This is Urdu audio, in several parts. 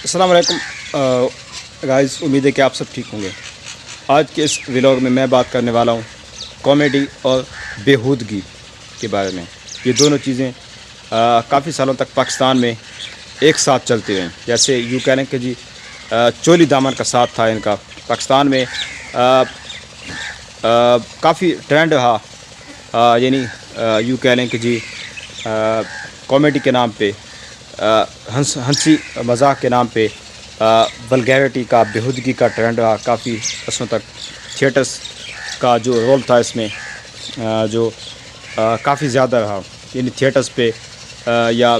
السلام علیکم گائز، امید ہے کہ آپ سب ٹھیک ہوں گے۔ آج کے اس ولاگ میں بات کرنے والا ہوں کامیڈی اور بیہودگی کے بارے میں۔ یہ دونوں چیزیں کافی سالوں تک پاکستان میں ایک ساتھ چلتی رہیں۔ جیسے یوں کہہ لیں کہ جی چولی دامن کا ساتھ تھا ان کا پاکستان میں، کافی ٹرینڈ رہا، یعنی یوں کہہ لیں کہ جی کامیڈی کے نام پہ، ہنسی مذاق کے نام پہ ولگیرٹی کا، بیہودگی کا ٹرینڈ رہا کافی عرصوں تک۔ تھیٹرز کا جو رول تھا اس میں جو کافی زیادہ رہا، یعنی تھیٹرز پہ یا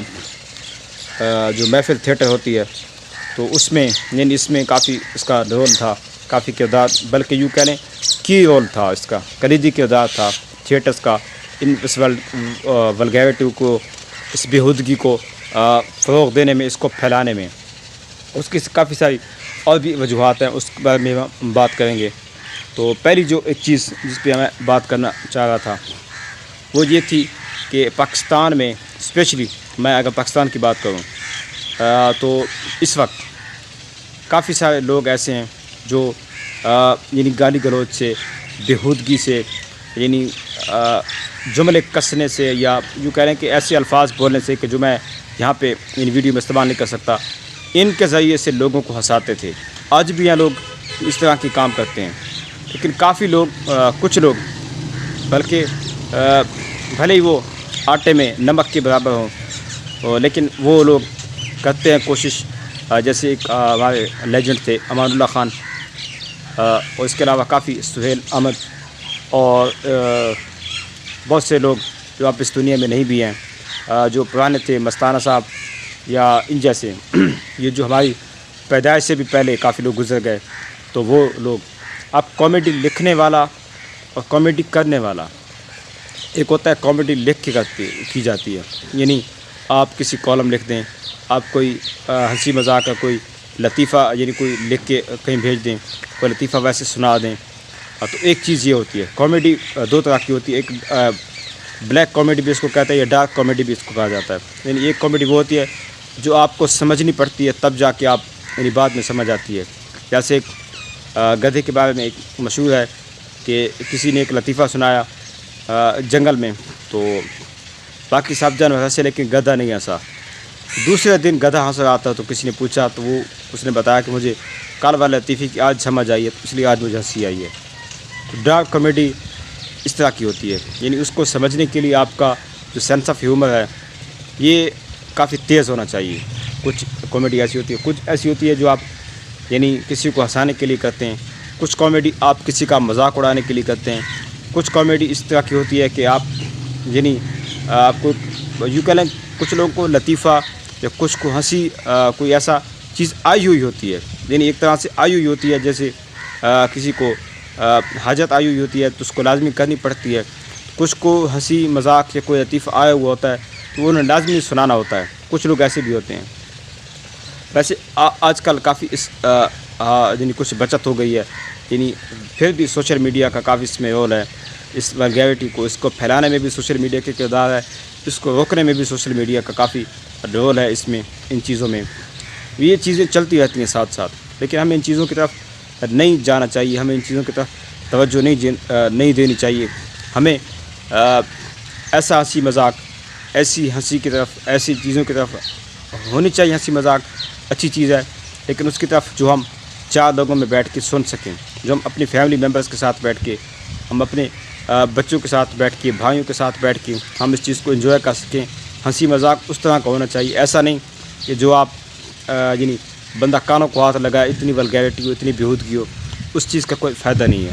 جو محفل تھیٹر ہوتی ہے تو اس میں، یعنی اس میں کافی اس کا رول تھا، کافی کردار، بلکہ یوں کہہ لیں کی رول تھا، اس کا کلیدی کردار تھا تھیٹرز کا اس ولگیرٹی کو، اس بیہودگی کو فروغ دینے میں، اس کو پھیلانے میں۔ اس کی کافی ساری اور بھی وجوہات ہیں، اس کے بارے میں ہم بات کریں گے۔ تو پہلی جو ایک چیز جس پہ میں بات کرنا چاہ رہا تھا وہ یہ تھی کہ پاکستان میں، اسپیشلی میں اگر پاکستان کی بات کروں تو اس وقت کافی سارے لوگ ایسے ہیں جو یعنی گالی گلوچ سے، بیہودگی سے، یعنی جملے کسنے سے، یا یوں کہہ رہے ہیں کہ ایسے الفاظ بولنے سے کہ جو میں یہاں پہ ان ویڈیو میں استعمال نہیں کر سکتا، ان کے ذریعے سے لوگوں کو ہنساتے تھے۔ آج بھی یہاں لوگ اس طرح کی کام کرتے ہیں، لیکن کافی لوگ، کچھ لوگ بلکہ بھلے ہی وہ آٹے میں نمک کے برابر ہوں، لیکن وہ لوگ کرتے ہیں کوشش، جیسے ایک ہمارے لیجنڈ تھے امان اللہ خان، اور اس کے علاوہ کافی سہیل احمد اور بہت سے لوگ جو اب اس دنیا میں نہیں بھی ہیں، جو پرانے تھے، مستانہ صاحب یا ان جیسے یہ جو ہماری پیدائش سے بھی پہلے کافی لوگ گزر گئے۔ تو وہ لوگ، اب کامیڈی لکھنے والا اور کامیڈی کرنے والا، ایک ہوتا ہے کامیڈی لکھ کے کی جاتی ہے، یعنی آپ کسی کالم لکھ دیں، آپ کوئی ہنسی مذاق کا کوئی لطیفہ، یعنی کوئی لکھ کے کہیں بھیج دیں، کوئی لطیفہ ویسے سنا دیں۔ تو ایک چیز یہ ہوتی ہے، کامیڈی دو طرح کی ہوتی ہے، ایک بلیک کامیڈی بھی اس کو کہتے ہیں، یا ڈارک کامیڈی بھی اس کو کہا جاتا ہے۔ یعنی ایک کامیڈی وہ ہوتی ہے جو آپ کو سمجھنی پڑتی ہے، تب جا کے آپ، یعنی بعد میں سمجھ آتی ہے۔ جیسے ایک گدھے کے بارے میں ایک مشہور ہے کہ کسی نے ایک لطیفہ سنایا جنگل میں، تو باقی سب جانور ہنسے لیکن گدھا نہیں ہنسا۔ دوسرے دن گدھا ہنس رہا تھا تو کسی نے پوچھا، تو اس نے بتایا کہ مجھے کل والے لطیفے کی آج سمجھ آئی ہے، اس لیے آج مجھے ہنسی آئی ہے۔ ڈارک کامیڈی اس طرح کی ہوتی ہے، یعنی اس کو سمجھنے کے لیے آپ کا جو سینس آف ہیومر ہے یہ کافی تیز ہونا چاہیے۔ کچھ کامیڈی ایسی ہوتی ہے، کچھ ایسی ہوتی ہے جو آپ یعنی کسی کو ہنسانے کے لیے کرتے ہیں، کچھ کامیڈی آپ کسی کا مذاق اڑانے کے لیے کرتے ہیں، کچھ کامیڈی اس طرح کی ہوتی ہے کہ آپ، یعنی آپ کو یوں کہہ لیں کچھ لوگوں کو لطیفہ یا کچھ کو ہنسی، کوئی ایسا چیز آئی ہوئی ہوتی ہے، یعنی ایک طرح سے آئی ہوئی ہوتی ہے، جیسے کسی کو حاجت آئی ہوئی ہوتی ہے تو اس کو لازمی کرنی پڑتی ہے۔ کچھ کو ہنسی مذاق یا کوئی لطیفہ آیا ہوا ہوتا ہے تو انہیں لازمی سنانا ہوتا ہے۔ کچھ لوگ ایسے بھی ہوتے ہیں۔ ویسے آج کل کافی اس یعنی کچھ بچت ہو گئی ہے، یعنی پھر بھی سوشل میڈیا کا کافی اس میں رول ہے، اس ولگیرٹی کو، اس کو پھیلانے میں بھی سوشل میڈیا کے کردار ہے، اس کو روکنے میں بھی سوشل میڈیا کا کافی رول ہے اس میں، ان چیزوں میں۔ یہ چیزیں چلتی رہتی ہیں ساتھ ساتھ، لیکن ہمیں ان چیزوں کی طرف نہیں جانا چاہیے، ہمیں ان چیزوں کی طرف توجہ نہیں دینی چاہیے۔ ہمیں ایسا ہنسی مذاق، ایسی ہنسی کی طرف، ایسی چیزوں کی طرف ہونی چاہیے۔ ہنسی مذاق اچھی چیز ہے، لیکن اس کی طرف جو ہم چار لوگوں میں بیٹھ کے سن سکیں، جو ہم اپنی فیملی ممبرس کے ساتھ بیٹھ کے، ہم اپنے بچوں کے ساتھ بیٹھ کے، بھائیوں کے ساتھ بیٹھ کے ہم اس چیز کو انجوائے کر سکیں۔ ہنسی مذاق اس طرح کا ہونا چاہیے، ایسا نہیں کہ جو آپ یعنی بندہ کانوں کو ہاتھ لگائے، اتنی ولگیرٹی ہو، اتنی بیہودگی ہو، اس چیز کا کوئی فائدہ نہیں ہے۔